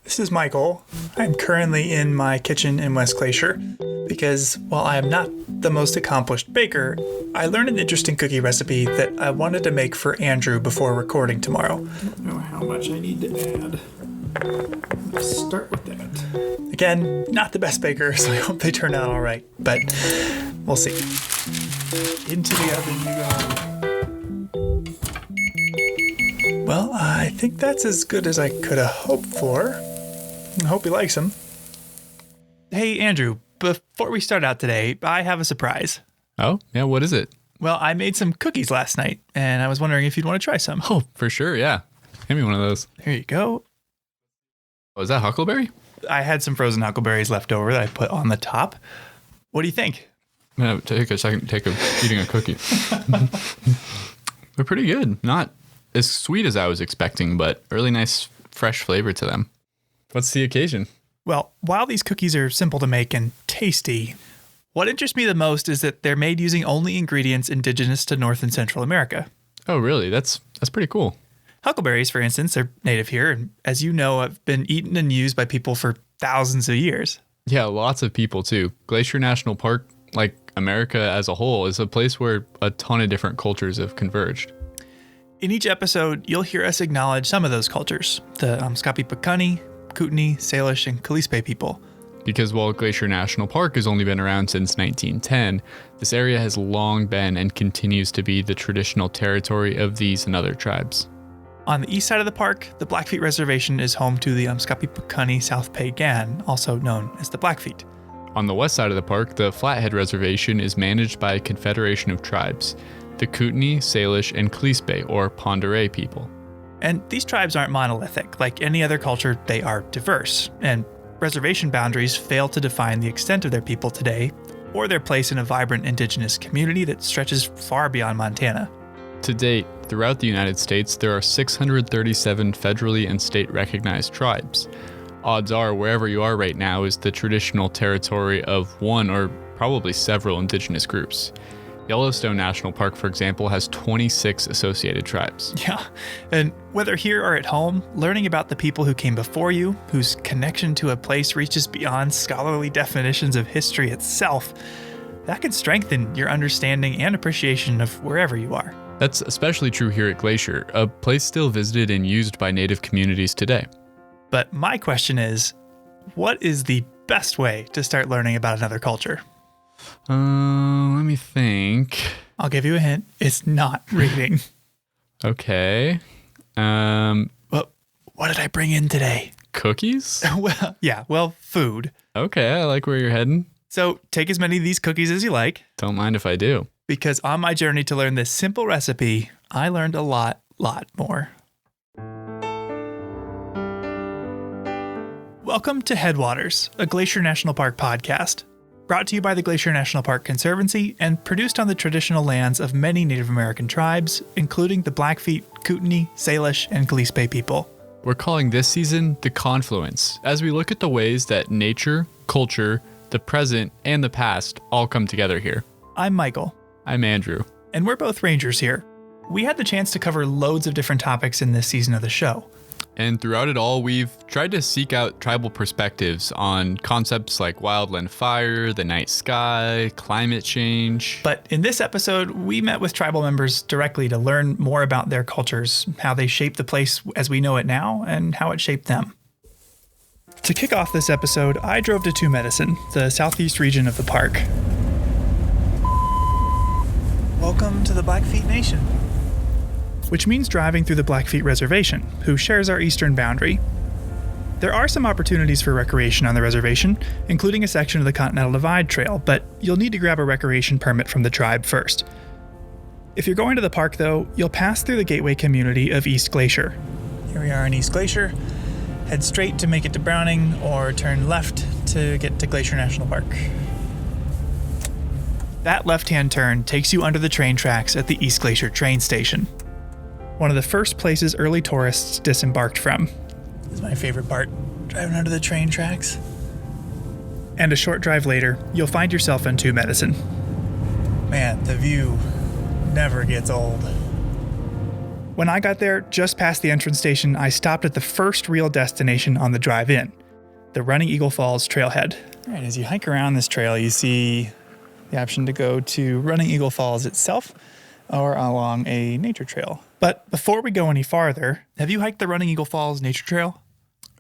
This is Michael. I'm currently in my kitchen in West Glacier because while I am not the most accomplished baker, I learned an interesting cookie recipe that I wanted to make for Andrew before recording tomorrow. I don't know how much I need to add. Let's start with that. Again, not the best baker, so I hope they turn out all right, but we'll see. Into the oven you go. Well, I think that's as good as I could have hoped for. I hope he likes them. Hey, Andrew, before we start out today, I have a surprise. Oh, yeah, what is it? Well, I made some cookies last night, and I was wondering if you'd want to try some. Oh, for sure, yeah. Give me one of those. Here you go. Oh, is that huckleberry? I had some frozen huckleberries left over that I put on the top. What do you think? I'm going to take a second take of eating a cookie. They're pretty good. Not as sweet as I was expecting, but really nice, fresh flavor to them. What's the occasion? Well, while these cookies are simple to make and tasty, what interests me the most is that they're made using only ingredients indigenous to North and Central America. Oh, really? That's pretty cool. Huckleberries, for instance, are native here, and as you know, have been eaten and used by people for thousands of years. Yeah, lots of people too. Glacier National Park, like America as a whole, is a place where a ton of different cultures have converged. In each episode, you'll hear us acknowledge some of those cultures, the Amskapi-Pekani, Kootenai, Salish, and Kalispé people. Because while Glacier National Park has only been around since 1910, this area has long been and continues to be the traditional territory of these and other tribes. On the east side of the park, the Blackfeet Reservation is home to the Amskapi-Pekani South Peigan, also known as the Blackfeet. On the west side of the park, the Flathead Reservation is managed by a confederation of tribes, the Kootenai, Salish, and Kalispé, or Pend d'Oreille people. And these tribes aren't monolithic. Like any other culture, they are diverse, and reservation boundaries fail to define the extent of their people today or their place in a vibrant indigenous community that stretches far beyond Montana. To date, throughout the United States, there are 637 federally and state recognized tribes. Odds are, wherever you are right now is the traditional territory of one or probably several indigenous groups. Yellowstone National Park, for example, has 26 associated tribes. Yeah, and whether here or at home, learning about the people who came before you, whose connection to a place reaches beyond scholarly definitions of history itself, that can strengthen your understanding and appreciation of wherever you are. That's especially true here at Glacier, a place still visited and used by Native communities today. But my question is, what is the best way to start learning about another culture? Let me think. I'll give you a hint. It's not reading. Okay. Well, what did I bring in today? Cookies? Well, food. Okay, I like where you're heading. So take as many of these cookies as you like. Don't mind if I do. Because on my journey to learn this simple recipe, I learned a lot more. Welcome to Headwaters, a Glacier National Park podcast. Brought to you by the Glacier National Park Conservancy and produced on the traditional lands of many Native American tribes, including the Blackfeet, Kootenai, Salish, and Kalispé people. We're calling this season the Confluence, as we look at the ways that nature, culture, the present, and the past all come together here. I'm Michael. I'm Andrew. And we're both rangers here. We had the chance to cover loads of different topics in this season of the show. And throughout it all, we've tried to seek out tribal perspectives on concepts like wildland fire, the night sky, climate change. But in this episode, we met with tribal members directly to learn more about their cultures, how they shaped the place as we know it now, and how it shaped them. To kick off this episode, I drove to Two Medicine, the southeast region of the park. Welcome to the Blackfeet Nation. Which means driving through the Blackfeet Reservation, who shares our eastern boundary. There are some opportunities for recreation on the reservation, including a section of the Continental Divide Trail, but you'll need to grab a recreation permit from the tribe first. If you're going to the park, though, you'll pass through the gateway community of East Glacier. Here we are in East Glacier. Head straight to make it to Browning, or turn left to get to Glacier National Park. That left-hand turn takes you under the train tracks at the East Glacier train station. One of the first places early tourists disembarked from. This is my favorite part, driving under the train tracks. And a short drive later, you'll find yourself in Two Medicine. Man, the view never gets old. When I got there, just past the entrance station, I stopped at the first real destination on the drive in, the Running Eagle Falls trailhead. All right, as you hike around this trail, you see the option to go to Running Eagle Falls itself or along a nature trail. But before we go any farther, have you hiked the Running Eagle Falls nature trail?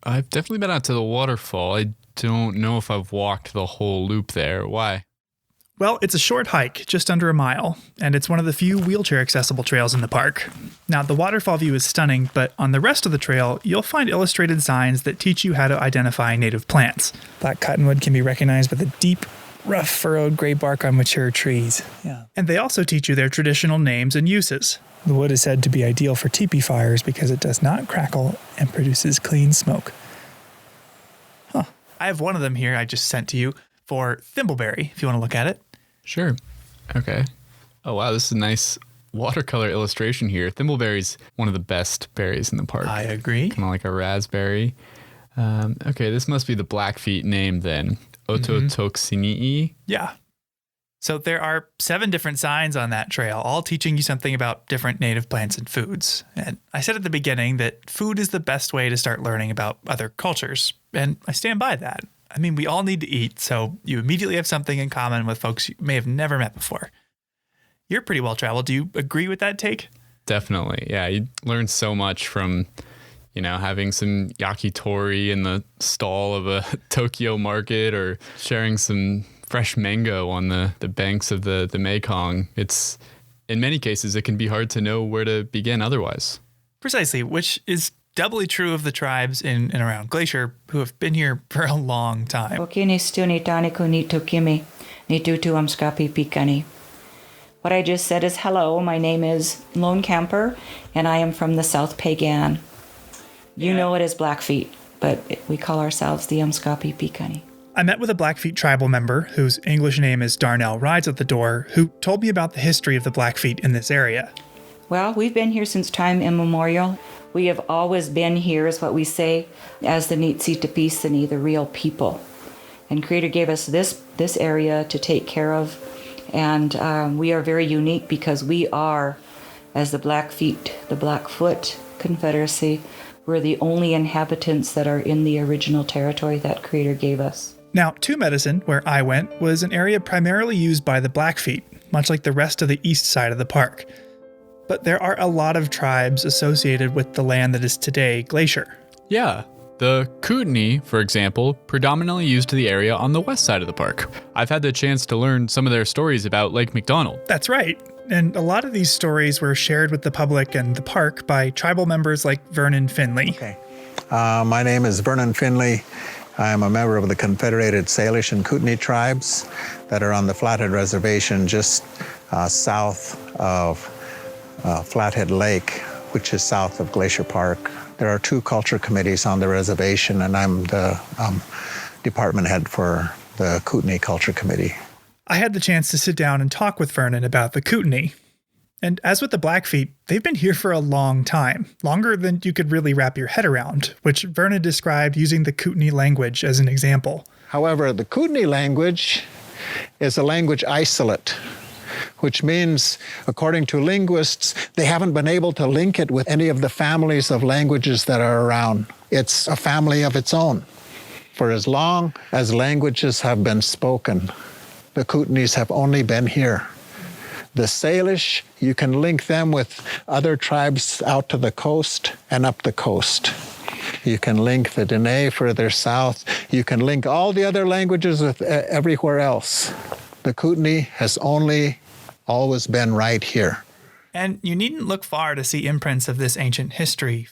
I've definitely been out to the waterfall. I don't know if I've walked the whole loop there. Why? Well, it's a short hike, just under a mile, and it's one of the few wheelchair-accessible trails in the park. Now, the waterfall view is stunning, but on the rest of the trail, you'll find illustrated signs that teach you how to identify native plants. Black cottonwood can be recognized by the deep, rough, furrowed gray bark on mature trees. Yeah. And they also teach you their traditional names and uses. The wood is said to be ideal for teepee fires because it does not crackle and produces clean smoke. Huh. I have one of them here I just sent to you for thimbleberry, if you want to look at it. Sure. Okay. Oh, wow. This is a nice watercolor illustration here. Thimbleberry's one of the best berries in the park. I agree. Kind of like a raspberry. Okay, this must be the Blackfeet name then. Ototoxinii. Yeah. So there are 7 different signs on that trail, all teaching you something about different native plants and foods. And I said at the beginning that food is the best way to start learning about other cultures. And I stand by that. I mean, we all need to eat, so you immediately have something in common with folks you may have never met before. You're pretty well traveled. Do you agree with that take? Definitely. Yeah, you learn so much from, having some yakitori in the stall of a Tokyo market or sharing some fresh mango on the banks of the Mekong. It's, in many cases, it can be hard to know where to begin otherwise. Precisely, which is doubly true of the tribes in and around Glacier who have been here for a long time. What I just said is hello, my name is Lone Camper, and I am from the South Pagan. You know it as Blackfeet, but we call ourselves the Umskapi Pikani. I met with a Blackfeet tribal member, whose English name is Darnell rides at the door, who told me about the history of the Blackfeet in this area. Well, we've been here since time immemorial. We have always been here, is what we say, as the Nitsitapisani, the real people. And Creator gave us this area to take care of. And we are very unique because we are, as the Blackfeet, the Blackfoot Confederacy, we're the only inhabitants that are in the original territory that Creator gave us. Now, Two Medicine, where I went, was an area primarily used by the Blackfeet, much like the rest of the east side of the park. But there are a lot of tribes associated with the land that is today Glacier. Yeah. The Kootenai, for example, predominantly used the area on the west side of the park. I've had the chance to learn some of their stories about Lake McDonald. That's right. And a lot of these stories were shared with the public and the park by tribal members like Vernon Finley. Okay. My name is Vernon Finley. I am a member of the Confederated Salish and Kootenai tribes that are on the Flathead Reservation just south of Flathead Lake, which is south of Glacier Park. There are 2 culture committees on the reservation, and I'm the department head for the Kootenai Culture Committee. I had the chance to sit down and talk with Vernon about the Kootenai. And as with the Blackfeet, they've been here for a long time, longer than you could really wrap your head around, which Vernon described using the Kootenai language as an example. However, the Kootenai language is a language isolate, which means, according to linguists, they haven't been able to link it with any of the families of languages that are around. It's a family of its own. For as long as languages have been spoken, the Kootenays have only been here. The Salish, you can link them with other tribes out to the coast and up the coast. You can link the Dene further south. You can link all the other languages with everywhere else. The Kootenai has only always been right here. And you needn't look far to see imprints of this ancient history.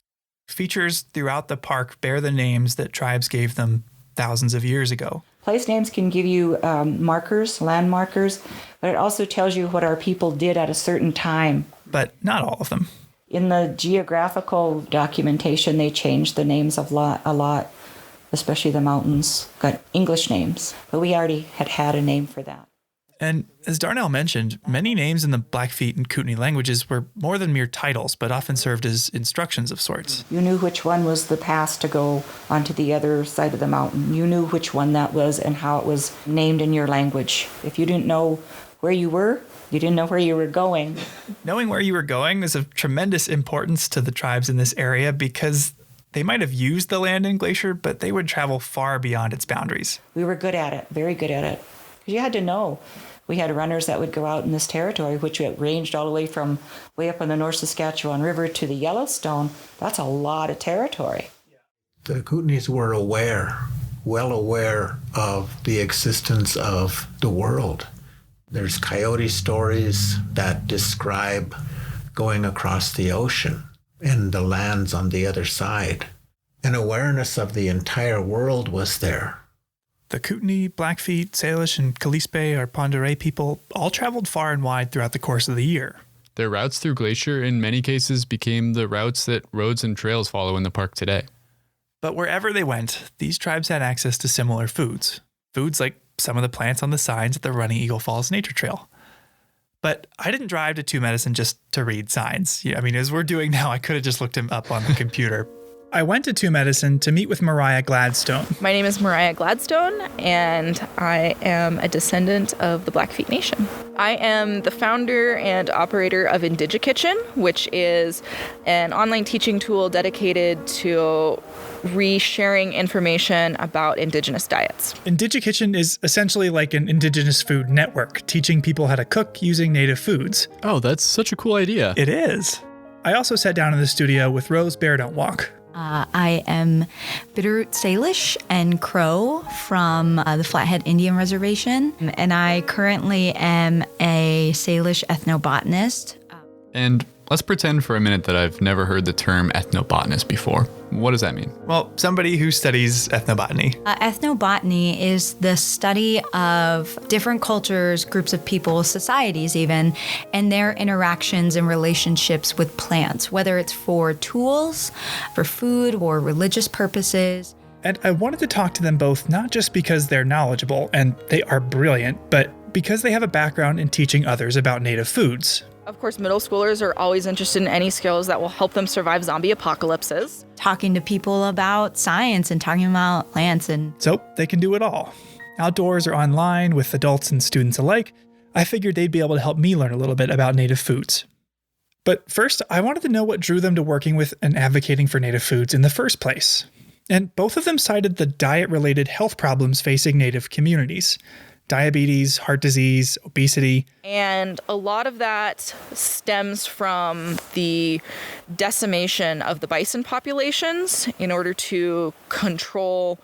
Features throughout the park bear the names that tribes gave them thousands of years ago. Place names can give you markers, land markers, but it also tells you what our people did at a certain time. But not all of them. In the geographical documentation, they changed the names a lot, especially the mountains. Got English names, but we already had a name for that. And as Darnell mentioned, many names in the Blackfeet and Kootenai languages were more than mere titles, but often served as instructions of sorts. You knew which one was the pass to go onto the other side of the mountain. You knew which one that was and how it was named in your language. If you didn't know where you were, you didn't know where you were going. Knowing where you were going is of tremendous importance to the tribes in this area because they might have used the land in Glacier, but they would travel far beyond its boundaries. We were good at it, very good at it. You had to know. We had runners that would go out in this territory, which ranged all the way from way up on the North Saskatchewan River to the Yellowstone. That's a lot of territory. The Kootenays were well aware of the existence of the world. There's coyote stories that describe going across the ocean and the lands on the other side. An awareness of the entire world was there. The Kootenai, Blackfeet, Salish, and Kalispé or Pend d'Oreille people all traveled far and wide throughout the course of the year. Their routes through Glacier in many cases became the routes that roads and trails follow in the park today. But wherever they went, these tribes had access to similar foods. Foods like some of the plants on the signs at the Running Eagle Falls Nature Trail. But I didn't drive to Two Medicine just to read signs. I mean, as we're doing now, I could have just looked him up on the computer. I went to Two Medicine to meet with Mariah Gladstone. My name is Mariah Gladstone, and I am a descendant of the Blackfeet Nation. I am the founder and operator of Indigikitchen, which is an online teaching tool dedicated to re-sharing information about Indigenous diets. Indigikitchen is essentially like an Indigenous food network, teaching people how to cook using native foods. Oh, that's such a cool idea. It is. I also sat down in the studio with Rose Bear Don't Walk. I am Bitterroot Salish and Crow from the Flathead Indian Reservation, and I currently am a Salish ethnobotanist. And let's pretend for a minute that I've never heard the term ethnobotanist before. What does that mean? Well, somebody who studies ethnobotany. Ethnobotany is the study of different cultures, groups of people, societies even, and their interactions and relationships with plants, whether it's for tools, for food, or religious purposes. And I wanted to talk to them both not just because they're knowledgeable, and they are brilliant, but because they have a background in teaching others about native foods. Of course, middle schoolers are always interested in any skills that will help them survive zombie apocalypses. Talking to people about science and talking about plants and... So they can do it all. Outdoors or online with adults and students alike, I figured they'd be able to help me learn a little bit about native foods. But first, I wanted to know what drew them to working with and advocating for native foods in the first place. And both of them cited the diet-related health problems facing native communities. Diabetes, heart disease, obesity. And a lot of that stems from the decimation of the bison populations in order to control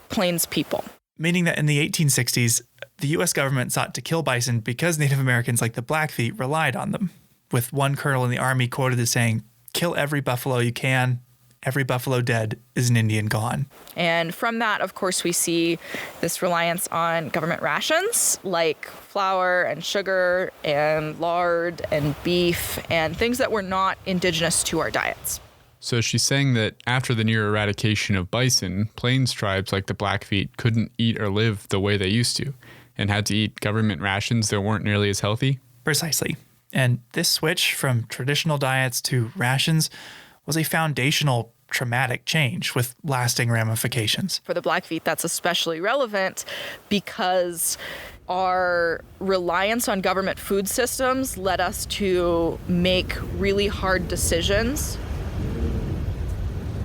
Plains people. Meaning that in the 1860s, the U.S. government sought to kill bison because Native Americans like the Blackfeet relied on them, with one colonel in the Army quoted as saying, "Kill every buffalo you can. Every buffalo dead is an Indian gone." And from that, of course, we see this reliance on government rations like flour and sugar and lard and beef and things that were not indigenous to our diets. So she's saying that after the near eradication of bison, Plains tribes like the Blackfeet couldn't eat or live the way they used to and had to eat government rations that weren't nearly as healthy? Precisely. And this switch from traditional diets to rations was a foundational traumatic change with lasting ramifications. For the Blackfeet, that's especially relevant because our reliance on government food systems led us to make really hard decisions.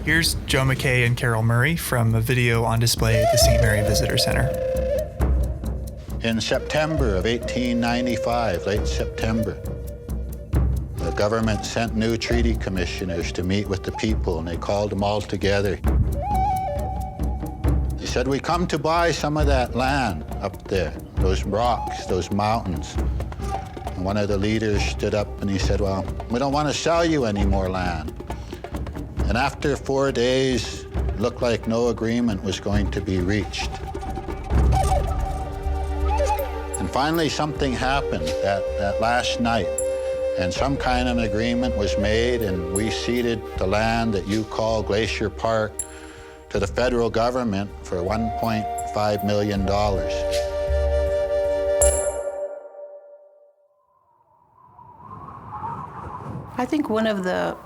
Here's Joe McKay and Carol Murray from a video on display at the St. Mary Visitor Center. In September of 1895, late September, the government sent new treaty commissioners to meet with the people, and they called them all together. They said, "We come to buy some of that land up there, those rocks, those mountains." And one of the leaders stood up and he said, "Well, we don't want to sell you any more land." And after 4 days, it looked like no agreement was going to be reached. And finally, something happened that last night. And some kind of an agreement was made, and we ceded the land that you call Glacier Park to the federal government for $1.5 million. I think one of the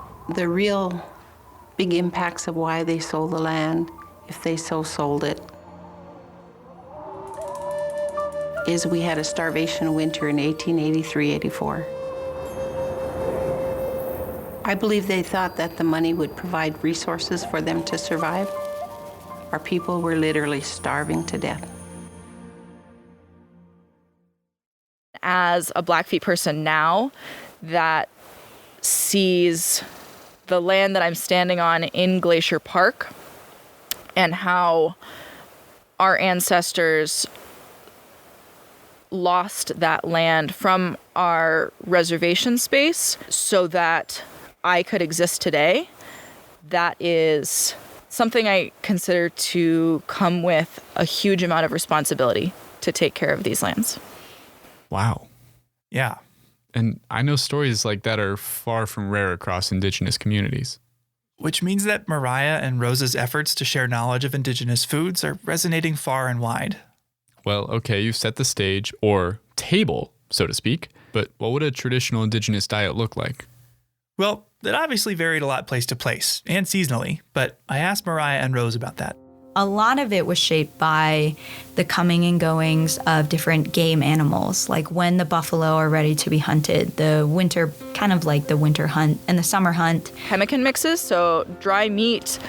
real big impacts of why they sold the land, if they so sold it, is we had a starvation winter in 1883-84. I believe they thought that the money would provide resources for them to survive. Our people were literally starving to death. As a Blackfeet person now that sees the land that I'm standing on in Glacier Park and how our ancestors lost that land from our reservation space so that I could exist today, that is something I consider to come with a huge amount of responsibility to take care of these lands. Wow. Yeah. And I know stories like that are far from rare across Indigenous communities. Which means that Mariah and Rosa's efforts to share knowledge of Indigenous foods are resonating far and wide. Well, okay, you've set the stage, or table, so to speak, but what would a traditional Indigenous diet look like? Well, it obviously varied a lot place to place and seasonally, but I asked Mariah and Rose about that. A lot of it was shaped by the coming and goings of different game animals, like when the buffalo are ready to be hunted, the winter, kind of like the winter hunt and the summer hunt. Pemmican mixes, so dry meat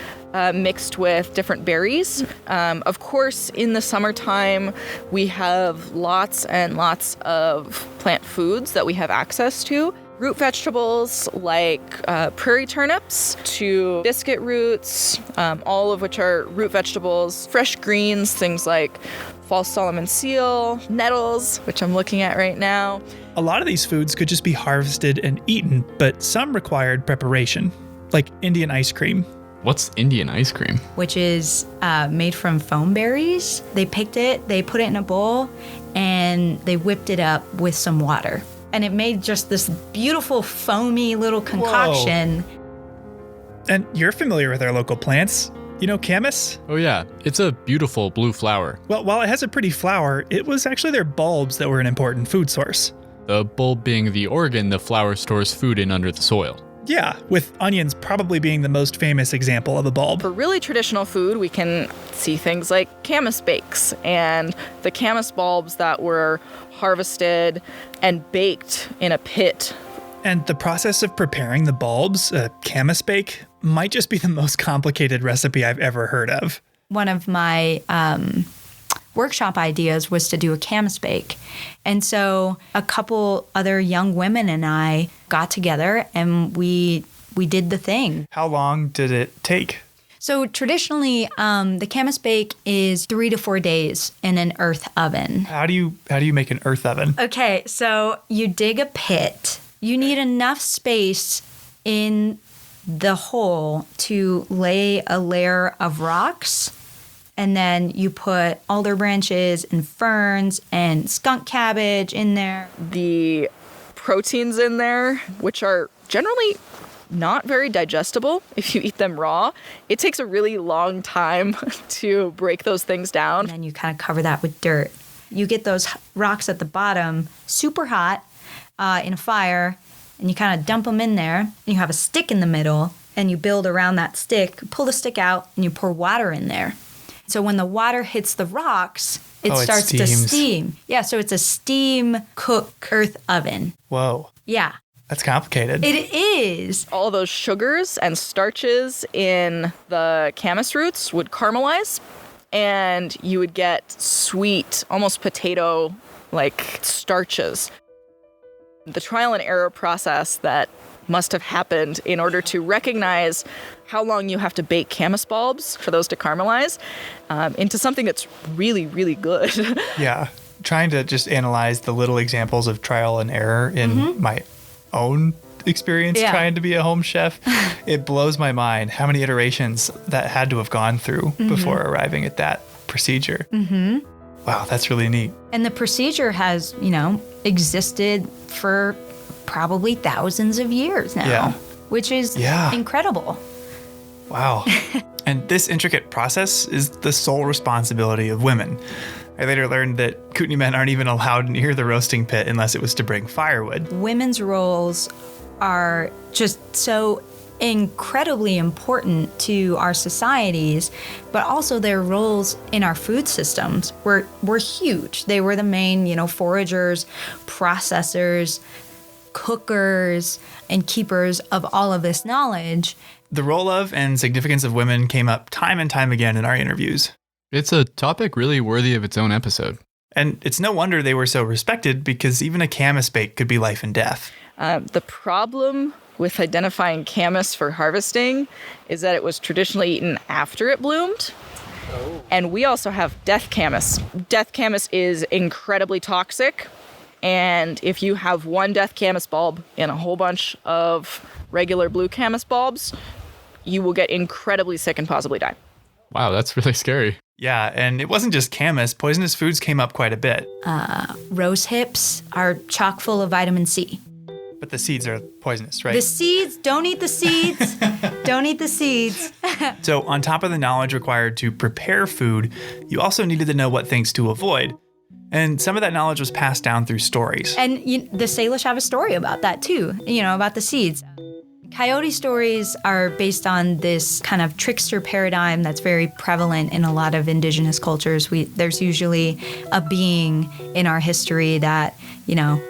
mixed with different berries. Of course, in the summertime, we have lots and lots of plant foods that we have access to. Root vegetables like prairie turnips to biscuit roots, all of which are root vegetables. Fresh greens, things like false Solomon seal, nettles, which I'm looking at right now. A lot of these foods could just be harvested and eaten, but some required preparation, like Indian ice cream. What's Indian ice cream? Which is made from foam berries. They picked it, they put it in a bowl, and they whipped it up with some water. And it made just this beautiful foamy little concoction. Whoa. And you're familiar with our local plants. You know camas? Oh yeah, it's a beautiful blue flower. Well, while it has a pretty flower, it was actually their bulbs that were an important food source. The bulb being the organ the flower stores food in under the soil. Yeah, with onions probably being the most famous example of a bulb. For really traditional food, we can see things like camas bakes and the camas bulbs that were harvested and baked in a pit. And the process of preparing the bulbs, a camas bake, might just be the most complicated recipe I've ever heard of. One of my workshop ideas was to do a camas bake. And so a couple other young women and I got together and we did the thing. How long did it take? So traditionally, the camas bake is 3 to 4 days in an earth oven. How do you make an earth oven? Okay, so you dig a pit. You need enough space in the hole to lay a layer of rocks. And then you put alder branches and ferns and skunk cabbage in there. The proteins in there, which are generally not very digestible if you eat them raw. It takes a really long time to break those things down. And then you kind of cover that with dirt. You get those rocks at the bottom super hot in a fire, and you kind of dump them in there. And you have a stick in the middle, and you build around that stick, pull the stick out, and you pour water in there. So when the water hits the rocks, it starts to steam. Yeah, so it's a steam cook earth oven. Whoa. Yeah. That's complicated. It is. All those sugars and starches in the camas roots would caramelize, and you would get sweet, almost potato-like starches. The trial and error process that must have happened in order to recognize how long you have to bake camas bulbs for those to caramelize into something that's really, really good. Yeah. Trying to just analyze the little examples of trial and error in my own experience trying to be a home chef, it blows my mind how many iterations that had to have gone through before arriving at that procedure. Wow, that's really neat. And the procedure has, existed for probably thousands of years now, which is incredible. Wow. And this intricate process is the sole responsibility of women. I later learned that Kootenai men aren't even allowed near the roasting pit unless it was to bring firewood. Women's roles are just so incredibly important to our societies, but also their roles in our food systems were huge. They were the main, foragers, processors, cookers, and keepers of all of this knowledge. The role of and significance of women came up time and time again in our interviews. It's a topic really worthy of its own episode. And it's no wonder they were so respected, because even a camas bake could be life and death. The problem with identifying camas for harvesting is that it was traditionally eaten after it bloomed. Oh. And we also have death camas. Death camas is incredibly toxic. And if you have one death camas bulb in a whole bunch of regular blue camas bulbs, you will get incredibly sick and possibly die. Wow, that's really scary. Yeah, and it wasn't just camas. Poisonous foods came up quite a bit. Rose hips are chock full of vitamin C. But the seeds are poisonous, right? The seeds, don't eat the seeds. Don't eat the seeds. So on top of the knowledge required to prepare food, you also needed to know what things to avoid. And some of that knowledge was passed down through stories. And the Salish have a story about that too, about the seeds. Coyote stories are based on this kind of trickster paradigm that's very prevalent in a lot of Indigenous cultures. There's usually a being in our history that,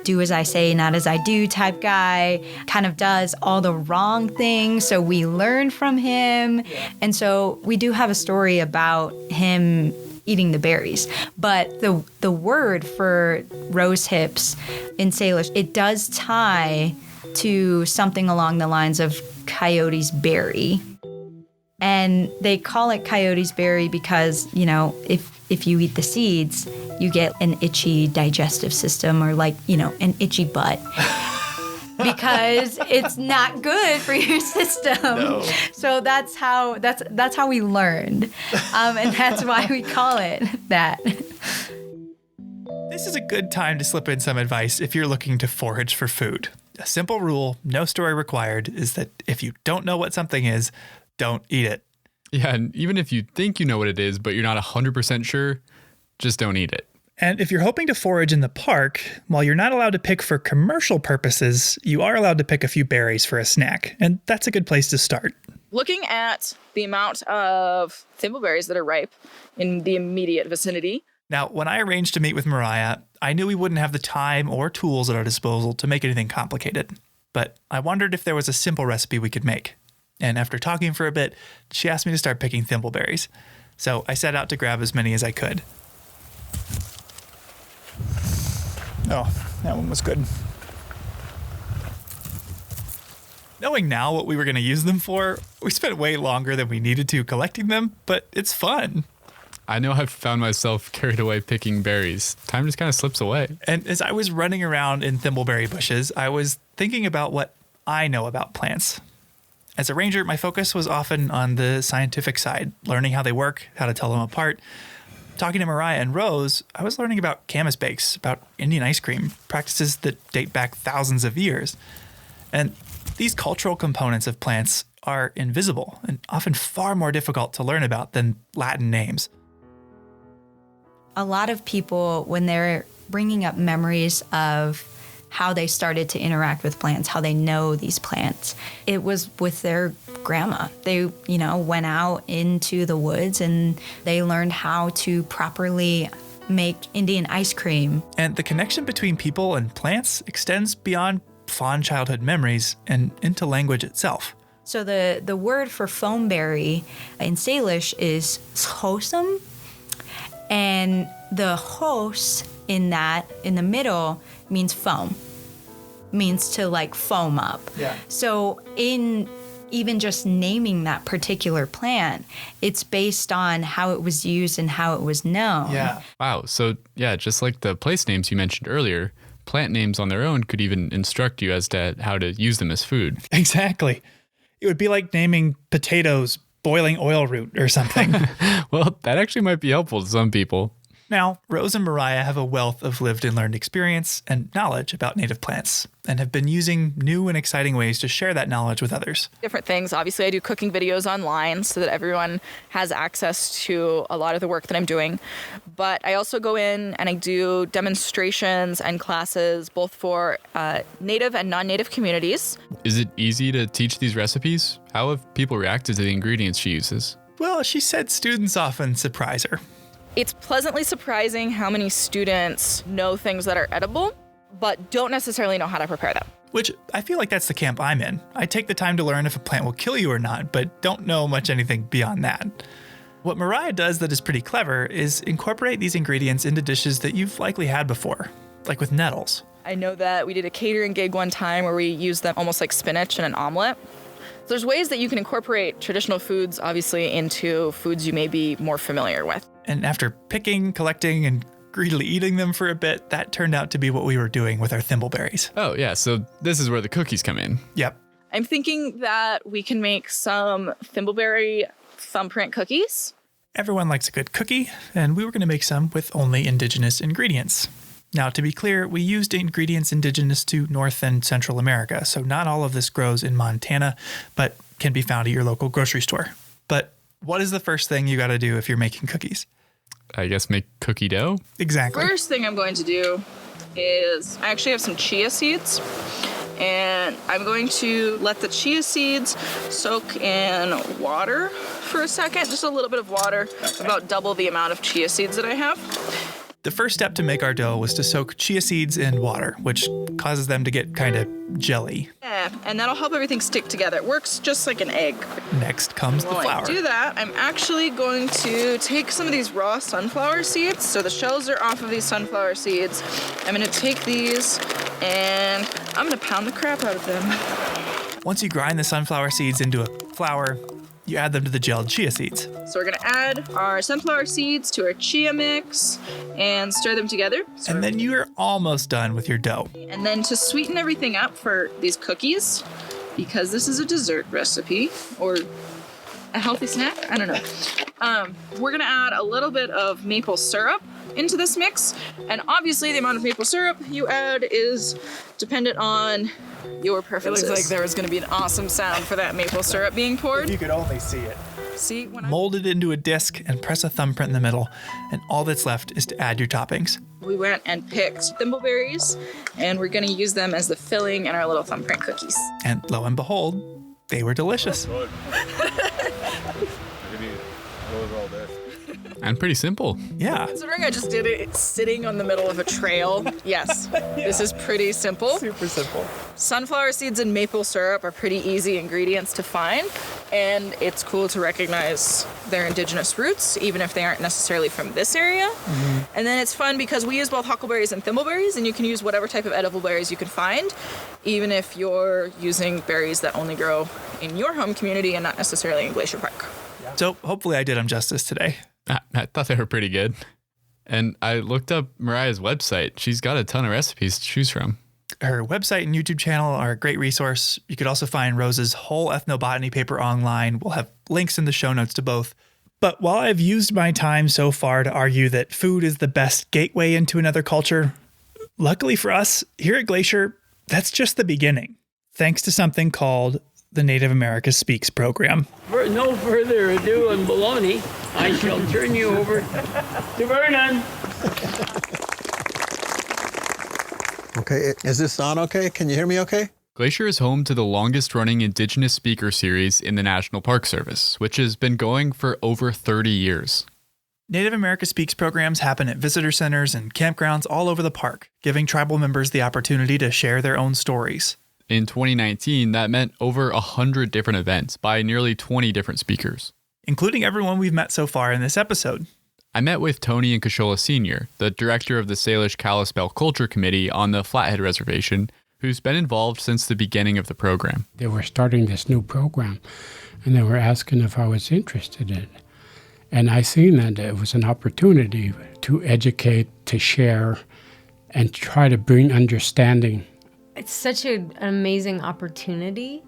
do as I say, not as I do type guy, kind of does all the wrong things. So we learn from him. And so we do have a story about him eating the berries. But the word for rose hips in Salish, it does tie to something along the lines of coyote's berry. And they call it coyote's berry because, if you eat the seeds, you get an itchy digestive system or an itchy butt. Because it's not good for your system. No. So that's how we learned. And that's why we call it that. This is a good time to slip in some advice if you're looking to forage for food. A simple rule, no story required, is that if you don't know what something is, don't eat it. Yeah, and even if you think you know what it is, but you're not 100% sure, just don't eat it. And if you're hoping to forage in the park, while you're not allowed to pick for commercial purposes, you are allowed to pick a few berries for a snack, and that's a good place to start. Looking at the amount of thimbleberries that are ripe in the immediate vicinity. Now, when I arranged to meet with Mariah, I knew we wouldn't have the time or tools at our disposal to make anything complicated. But I wondered if there was a simple recipe we could make. And after talking for a bit, she asked me to start picking thimbleberries. So I set out to grab as many as I could. Oh, that one was good. Knowing now what we were going to use them for, we spent way longer than we needed to collecting them, but it's fun. I know I've found myself carried away picking berries. Time just kind of slips away. And as I was running around in thimbleberry bushes, I was thinking about what I know about plants. As a ranger, my focus was often on the scientific side, learning how they work, how to tell them apart. Talking to Mariah and Rose, I was learning about camas bakes, about Indian ice cream, practices that date back thousands of years. And these cultural components of plants are invisible and often far more difficult to learn about than Latin names. A lot of people, when they're bringing up memories of how they started to interact with plants, how they know these plants, it was with their grandma. They, went out into the woods and they learned how to properly make Indian ice cream. And the connection between people and plants extends beyond fond childhood memories and into language itself. So the word for foamberry in Salish is schosem. And the hos in the middle, means foam, means to foam up. Yeah. So in even just naming that particular plant, it's based on how it was used and how it was known. Yeah. Wow. So yeah, just like the place names you mentioned earlier, plant names on their own could even instruct you as to how to use them as food. Exactly. It would be like naming potatoes boiling oil root or something. Well, that actually might be helpful to some people. Now, Rose and Mariah have a wealth of lived and learned experience and knowledge about native plants, and have been using new and exciting ways to share that knowledge with others. Different things. Obviously, I do cooking videos online so that everyone has access to a lot of the work that I'm doing. But I also go in and I do demonstrations and classes both for native and non-native communities. Is it easy to teach these recipes? How have people reacted to the ingredients she uses? Well, she said students often surprise her. It's pleasantly surprising how many students know things that are edible, but don't necessarily know how to prepare them. Which I feel like that's the camp I'm in. I take the time to learn if a plant will kill you or not, but don't know much anything beyond that. What Mariah does that is pretty clever is incorporate these ingredients into dishes that you've likely had before, like with nettles. I know that we did a catering gig one time where we used them almost like spinach in an omelet. So there's ways that you can incorporate traditional foods, obviously, into foods you may be more familiar with. And after picking, collecting, and greedily eating them for a bit, that turned out to be what we were doing with our thimbleberries. Oh, yeah, so this is where the cookies come in. Yep. I'm thinking that we can make some thimbleberry thumbprint cookies. Everyone likes a good cookie, and we were going to make some with only indigenous ingredients. Now, to be clear, we used ingredients indigenous to North and Central America, so not all of this grows in Montana, but can be found at your local grocery store. But what is the first thing you got to do if you're making cookies? I guess make cookie dough? Exactly. First thing I'm going to do is I actually have some chia seeds, and I'm going to let the chia seeds soak in water for a second, just a little bit of water, about double the amount of chia seeds that I have. The first step to make our dough was to soak chia seeds in water, which causes them to get kind of jelly. Yeah, and that'll help everything stick together. It works just like an egg. Next comes the While flour. I do that, I'm actually going to take some of these raw sunflower seeds. So the shells are off of these sunflower seeds. I'm going to take these and I'm going to pound the crap out of them. Once you grind the sunflower seeds into a flour, you add them to the gelled chia seeds. So we're going to add our sunflower seeds to our chia mix and stir them together. And then you're almost done with your dough. And then to sweeten everything up for these cookies, because this is a dessert recipe or a healthy snack, I don't know. We're going to add a little bit of maple syrup into this mix. And obviously the amount of maple syrup you add is dependent on your preferences. It looks like there was going to be an awesome sound for that maple syrup being poured. If you could only see it. See, Mold it into a disc and press a thumbprint in the middle, and all that's left is to add your toppings. We went and picked thimbleberries, and we're going to use them as the filling in our little thumbprint cookies. And lo and behold, they were delicious. And pretty simple. Yeah. Considering I just did it sitting on the middle of a trail, yes, This is pretty simple. Super simple. Sunflower seeds and maple syrup are pretty easy ingredients to find, and it's cool to recognize their indigenous roots, even if they aren't necessarily from this area. Mm-hmm. And then it's fun because we use both huckleberries and thimbleberries, and you can use whatever type of edible berries you can find, even if you're using berries that only grow in your home community and not necessarily in Glacier Park. So hopefully I did them justice today. I thought they were pretty good. And I looked up Mariah's website. She's got a ton of recipes to choose from. Her website and YouTube channel are a great resource. You could also find Rose's whole ethnobotany paper online. We'll have links in the show notes to both. But while I've used my time so far to argue that food is the best gateway into another culture, luckily for us, here at Glacier, that's just the beginning. Thanks to something called the Native America Speaks program. For no further ado on baloney, I shall turn you over to Vernon. Okay, is this on okay? Can you hear me okay? Glacier is home to the longest running Indigenous speaker series in the National Park Service, which has been going for over 30 years. Native America Speaks programs happen at visitor centers and campgrounds all over the park, giving tribal members the opportunity to share their own stories. In 2019, that meant over 100 different events by nearly 20 different speakers, including everyone we've met so far in this episode. I met with Tony Incashola Sr., the director of the Salish Kalispel Culture Committee on the Flathead Reservation, who's been involved since the beginning of the program. They were starting this new program, and they were asking if I was interested in it. And I seen that it was an opportunity to educate, to share, and try to bring understanding. It's such an amazing opportunity.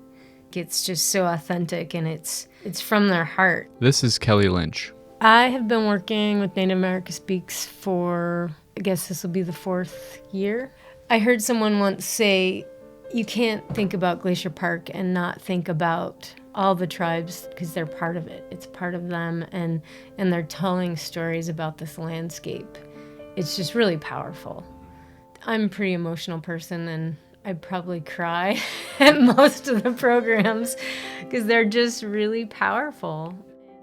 It's just so authentic, and it's from their heart. This is Kelly Lynch. I have been working with Native America Speaks for, I guess this will be the 4th year. I heard someone once say, you can't think about Glacier Park and not think about all the tribes because they're part of it. It's part of them, and they're telling stories about this landscape. It's just really powerful. I'm a pretty emotional person, and I probably cry at most of the programs because they're just really powerful.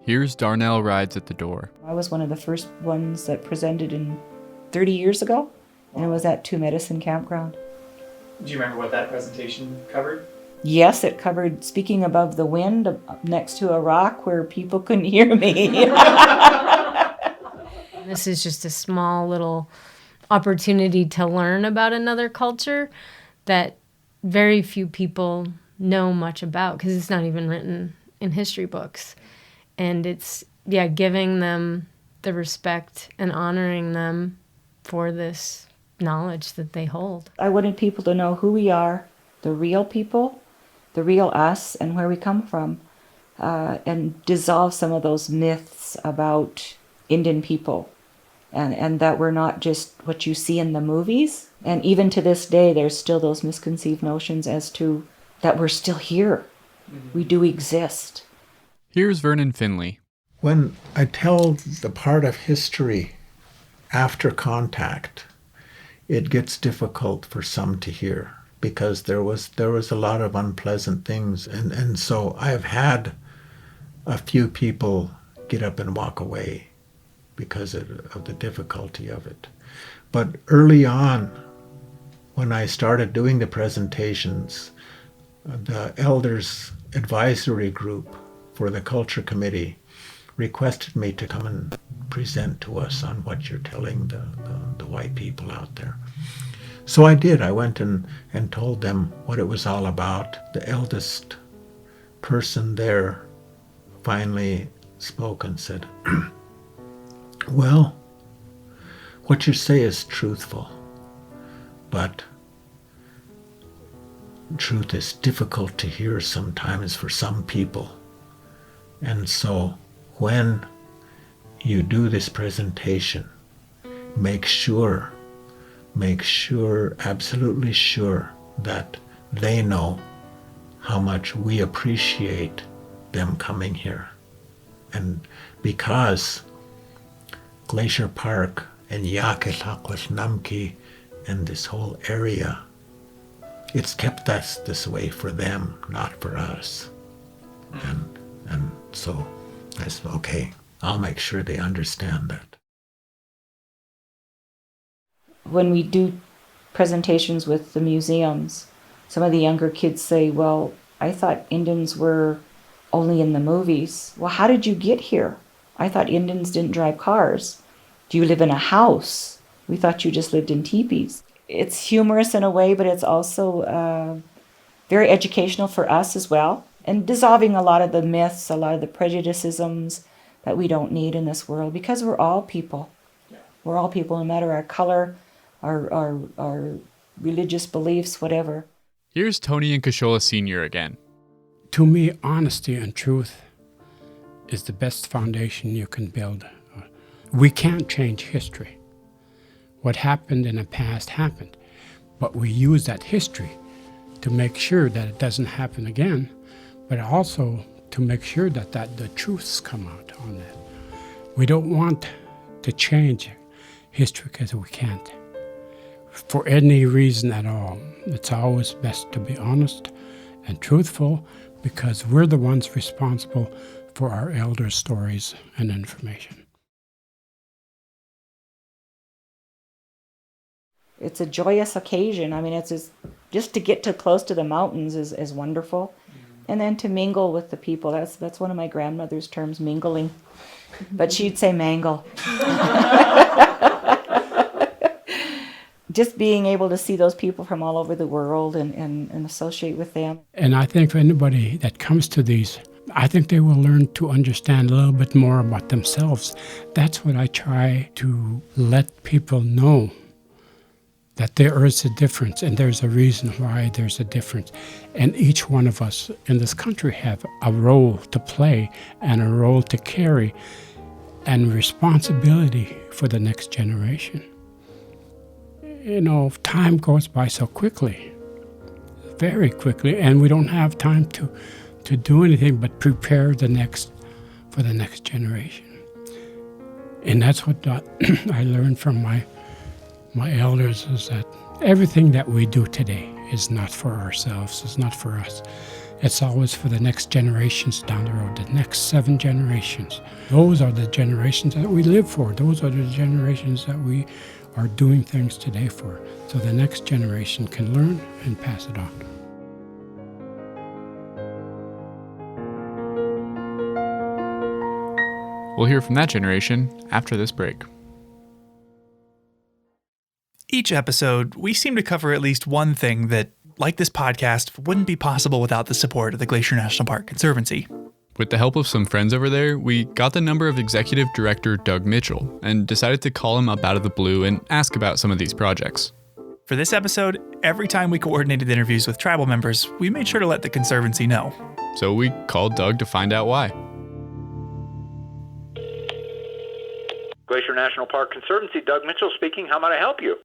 Here's Darnell rides at the door. I was one of the first ones that presented 30 years ago, and it was at Two Medicine Campground. Do you remember what that presentation covered? Yes, it covered speaking above the wind up next to a rock where people couldn't hear me. This is just a small little opportunity to learn about another culture that very few people know much about because it's not even written in history books. And it's, giving them the respect and honoring them for this knowledge that they hold. I wanted people to know who we are, the real people, the real us, and where we come from, and dissolve some of those myths about Indian people, and that we're not just what you see in the movies. And even to this day, there's still those misconceived notions as to that we're still here. Mm-hmm. We do exist. Here's Vernon Finley. When I tell the part of history after contact, it gets difficult for some to hear because there was a lot of unpleasant things. And so I have had a few people get up and walk away because of the difficulty of it. But early on, when I started doing the presentations, the Elders Advisory Group for the Culture Committee requested me to come and present to us on what you're telling the white people out there. So I did. I went and told them what it was all about. The eldest person there finally spoke and said, well, what you say is truthful, but truth is difficult to hear sometimes for some people. And so when you do this presentation, make sure, absolutely sure that they know how much we appreciate them coming here. And because Glacier Park and Namki and this whole area, it's kept us this way for them, not for us. And so I said, okay, I'll make sure they understand that. When we do presentations with the museums, some of the younger kids say, well, I thought Indians were only in the movies. Well, how did you get here? I thought Indians didn't drive cars. Do you live in a house? We thought you just lived in teepees. It's humorous in a way, but it's also very educational for us as well, and dissolving a lot of the myths, a lot of the prejudicisms that we don't need in this world, because we're all people. We're all people, no matter our color, our religious beliefs, whatever. Here's Tony Incashola Sr. again. To me, honesty and truth is the best foundation you can build. We can't change history. What happened in the past happened, but we use that history to make sure that it doesn't happen again, but also to make sure that the truths come out on that. We don't want to change history because we can't. For any reason at all, it's always best to be honest and truthful because we're the ones responsible for our elders' stories and information. It's a joyous occasion. I mean, it's just to get too close to the mountains is wonderful. And then to mingle with the people. That's one of my grandmother's terms, mingling. But she'd say mangle. Just being able to see those people from all over the world and associate with them. And I think for anybody that comes to these, I think they will learn to understand a little bit more about themselves. That's what I try to let people know, that there is a difference, and there's a reason why there's a difference. And each one of us in this country have a role to play and a role to carry. and responsibility for the next generation. Time goes by so quickly, very quickly, and we don't have time to do anything but prepare for the next generation. And that's what I learned from my elders, is that everything that we do today is not for ourselves, it's not for us. It's always for the next generations down the road, the next 7 generations. Those are the generations that we live for. Those are the generations that we are doing things today for. So the next generation can learn and pass it on. We'll hear from that generation after this break. Each episode, we seem to cover at least one thing that, like this podcast, wouldn't be possible without the support of the Glacier National Park Conservancy. With the help of some friends over there, we got the number of Executive Director Doug Mitchell and decided to call him up out of the blue and ask about some of these projects. For this episode, every time we coordinated interviews with tribal members, we made sure to let the Conservancy know. So we called Doug to find out why. Glacier National Park Conservancy, Doug Mitchell speaking. How might I help you?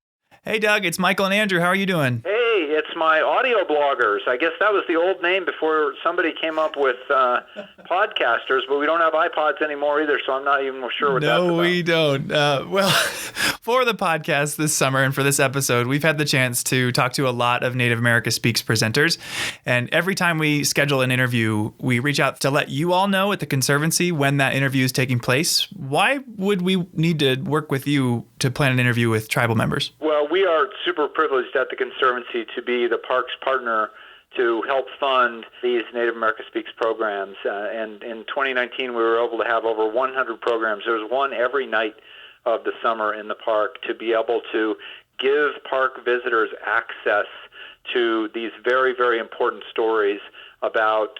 Hey, Doug, it's Michael and Andrew. How are you doing? Hey, it's my audio bloggers. I guess that was the old name before somebody came up with podcasters, but we don't have iPods anymore either, so I'm not even sure what that's about. No, we don't. Well, for the podcast this summer and for this episode, we've had the chance to talk to a lot of Native America Speaks presenters, and every time we schedule an interview, we reach out to let you all know at the Conservancy when that interview is taking place. Why would we need to work with you to plan an interview with tribal members? Well, we are super privileged at the Conservancy to be the park's partner to help fund these Native America Speaks programs. And in 2019, we were able to have over 100 programs. There was one every night of the summer in the park to be able to give park visitors access to these very, very important stories about,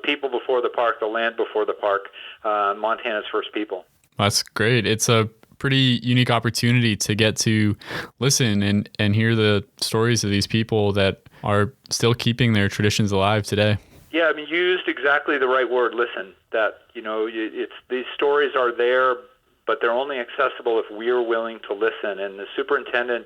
people before the park, the land before the park, Montana's first people. That's great. It's a pretty unique opportunity to get to listen and hear the stories of these people that are still keeping their traditions alive today. Yeah, you used exactly the right word, listen. That, it's these stories are there, but they're only accessible if we're willing to listen. And the superintendent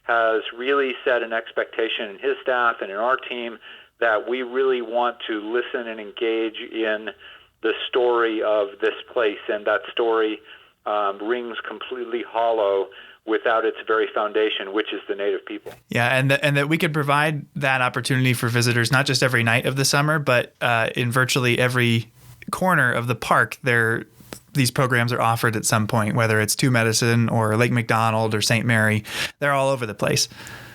has really set an expectation in his staff and in our team that we really want to listen and engage in the story of this place, and that story rings completely hollow without its very foundation, which is the Native people. Yeah, and that we could provide that opportunity for visitors, not just every night of the summer, but in virtually every corner of the park. These programs are offered at some point, whether it's Two Medicine or Lake McDonald or St. Mary. They're all over the place.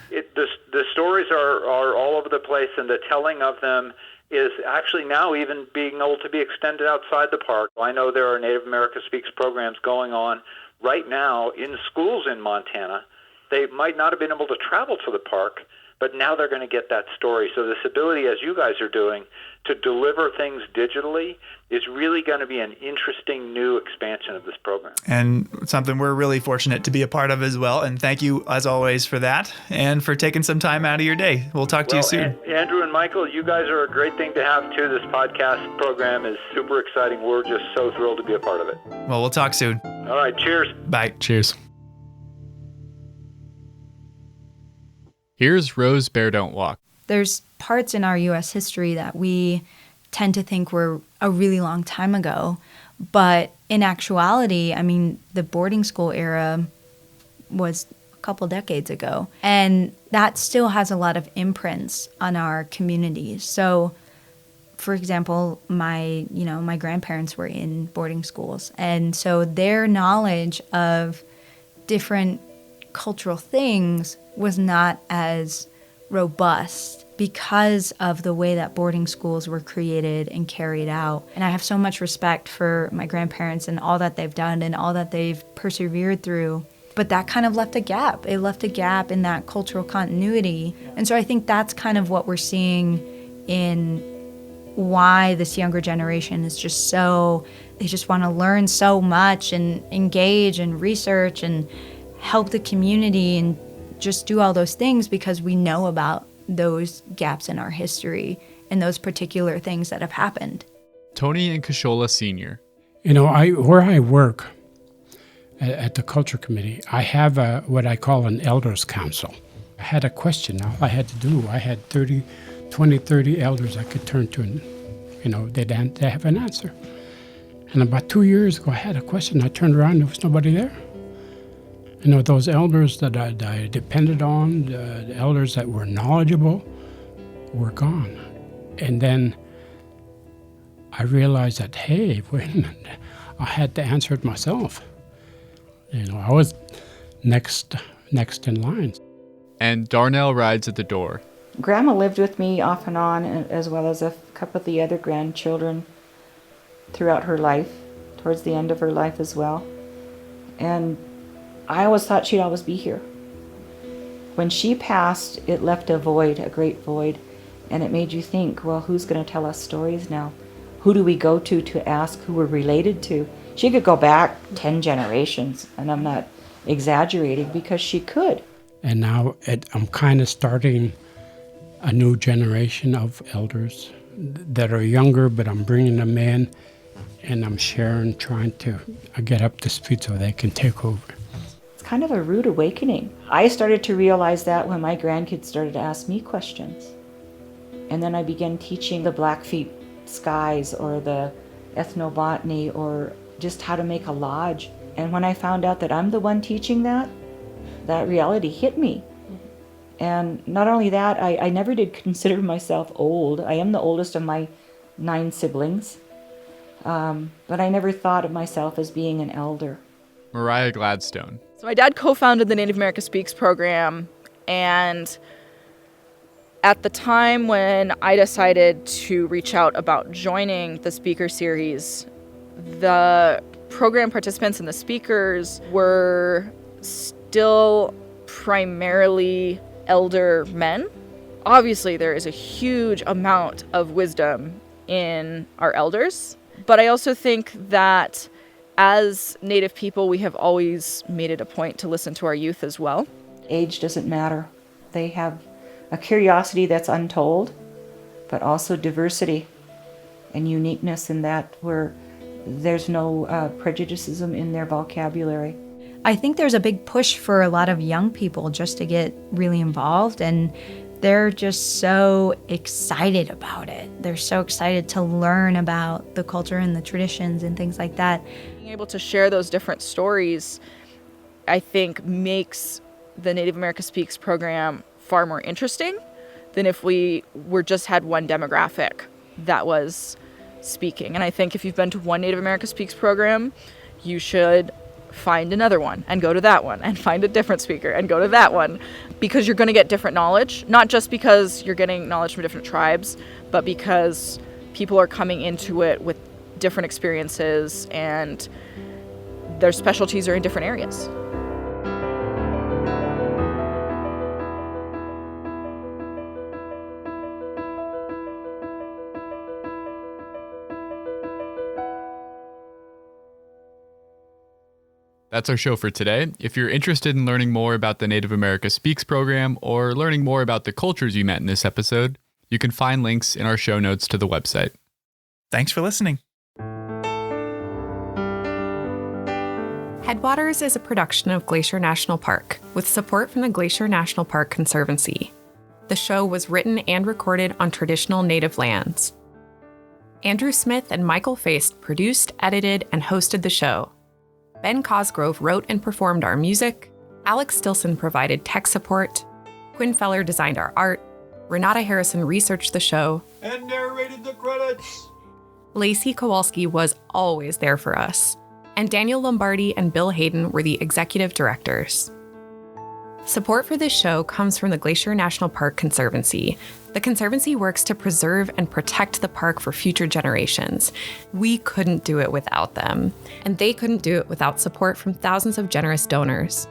The stories are all over the place, and the telling of them is actually now even being able to be extended outside the park. I know there are Native America Speaks programs going on right now in schools in Montana. They might not have been able to travel to the park, but now they're going to get that story. So this ability, as you guys are doing, to deliver things digitally is really going to be an interesting new expansion of this program. And something we're really fortunate to be a part of as well. And thank you, as always, for that and for taking some time out of your day. We'll talk to you soon. Andrew and Michael, you guys are a great thing to have, too. This podcast program is super exciting. We're just so thrilled to be a part of it. Well, we'll talk soon. All right. Cheers. Bye. Cheers. Here's Rose Bear Don't Walk. There's parts in our U.S. history that we tend to think were a really long time ago. But in actuality, the boarding school era was a couple decades ago. And that still has a lot of imprints on our communities. So, for example, my grandparents were in boarding schools. And so their knowledge of different cultural things was not as robust because of the way that boarding schools were created and carried out. And I have so much respect for my grandparents and all that they've done and all that they've persevered through. But that kind of left a gap. It left a gap in that cultural continuity. And so I think that's kind of what we're seeing in why this younger generation is just they just want to learn so much and engage and research and help the community and just do all those things because we know about those gaps in our history and those particular things that have happened. Tony Incashola Sr. Where I work, at the Culture Committee, I have what I call an Elders Council. I had a question. All I had to do, I had 30 elders I could turn to, and they'd have an answer. And about 2 years ago, I had a question. I turned around, there was nobody there. Those elders that I depended on, the elders that were knowledgeable, were gone. And then I realized that, hey, wait a minute, I had to answer it myself. I was next in line. And Darnell rides at the door. Grandma lived with me off and on, as well as a couple of the other grandchildren throughout her life, towards the end of her life as well. And I always thought she'd always be here. When she passed, it left a void, a great void, and it made you think, well, who's going to tell us stories now? Who do we go to ask who we're related to? She could go back 10 generations, and I'm not exaggerating, because she could. And now I'm kind of starting a new generation of elders that are younger, but I'm bringing them in, and I'm sharing, trying to get up to speed so they can take over. It's kind of a rude awakening. I started to realize that when my grandkids started to ask me questions. And then I began teaching the Blackfeet skies or the ethnobotany or just how to make a lodge. And when I found out that I'm the one teaching that reality hit me. And not only that, I never did consider myself old. I am the oldest of my 9 siblings. But I never thought of myself as being an elder. Mariah Gladstone. So my dad co-founded the Native America Speaks program, and at the time when I decided to reach out about joining the speaker series, the program participants and the speakers were still primarily elder men. Obviously, there is a huge amount of wisdom in our elders, but I also think that as Native people, we have always made it a point to listen to our youth as well. Age doesn't matter. They have a curiosity that's untold, but also diversity and uniqueness in that where there's no prejudices in their vocabulary. I think there's a big push for a lot of young people just to get really involved, and they're just so excited about it. They're so excited to learn about the culture and the traditions and things like that. Being able to share those different stories, I think, makes the Native America Speaks program far more interesting than if we just had one demographic that was speaking. And I think if you've been to one Native America Speaks program, you should find another one and go to that one and find a different speaker and go to that one, because you're going to get different knowledge, not just because you're getting knowledge from different tribes, but because people are coming into it with different experiences and their specialties are in different areas. That's our show for today. If you're interested in learning more about the Native America Speaks program or learning more about the cultures you met in this episode, you can find links in our show notes to the website. Thanks for listening. Headwaters is a production of Glacier National Park, with support from the Glacier National Park Conservancy. The show was written and recorded on traditional Native lands. Andrew Smith and Michael Feist produced, edited, and hosted the show. Ben Cosgrove wrote and performed our music. Alex Stilson provided tech support. Quinn Feller designed our art. Renata Harrison researched the show. And narrated the credits. Lacey Kowalski was always there for us. And Daniel Lombardi and Bill Hayden were the executive directors. Support for this show comes from the Glacier National Park Conservancy. The Conservancy works to preserve and protect the park for future generations. We couldn't do it without them, and they couldn't do it without support from thousands of generous donors.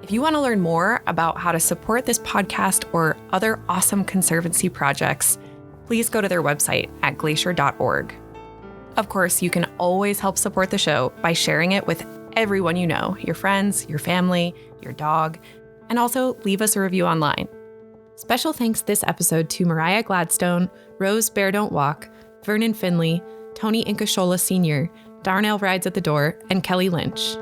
If you want to learn more about how to support this podcast or other awesome Conservancy projects, please go to their website at glacier.org. Of course, you can always help support the show by sharing it with everyone you know, your friends, your family, your dog, and also leave us a review online. Special thanks this episode to Mariah Gladstone, Rose Bear Don't Walk, Vernon Finley, Tony Incashola Sr., Darnell Rides at the Door, and Kelly Lynch.